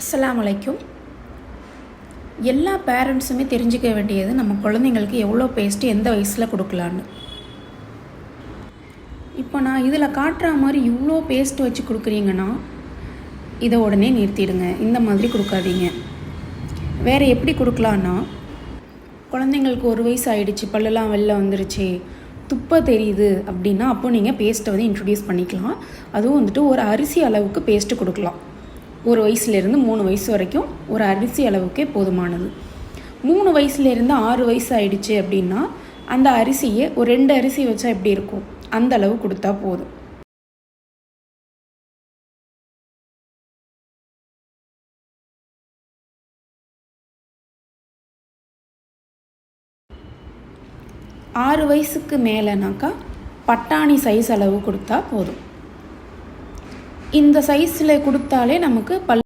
அஸ்ஸலாமு அலைக்கும். எல்லா பேரண்ட்ஸுமே தெரிஞ்சுக்க வேண்டியது நம்ம குழந்தைங்களுக்கு எவ்வளோ பேஸ்ட்டு எந்த வயசில் கொடுக்கலான்னு. இப்போ நான் இதில் காட்டுற மாதிரி இவ்வளோ பேஸ்ட்டு வச்சு கொடுக்குறீங்கன்னா இதை உடனே நிறுத்திடுங்க. இந்த மாதிரி கொடுக்காதீங்க. வேறு எப்படி கொடுக்கலான்னா, குழந்தைங்களுக்கு 1 வயசு ஆகிடுச்சு, பல்லெல்லாம் வெளில வந்துருச்சு, துப்ப தெரியுது அப்படின்னா அப்போ நீங்கள் பேஸ்ட்டை இன்ட்ரடியூஸ் பண்ணிக்கலாம். அதுவும் ஒரு அரிசி அளவுக்கு பேஸ்ட்டு கொடுக்கலாம். 1 வயசுலேருந்து 3 வயசு வரைக்கும் ஒரு அரிசி அளவுக்கே போதுமானது. 3 வயசுலேருந்து 6 வயசு ஆயிடுச்சு அப்படின்னா அந்த அரிசியை ஒரு 2 அரிசி வச்சா எப்படி இருக்கும், அந்த அளவு கொடுத்தா போதும். ஆறு வயசுக்கு மேலேனாக்கா பட்டாணி சைஸ் அளவு கொடுத்தா போதும். இந்த சைஸில் கொடுத்தாலே நமக்கு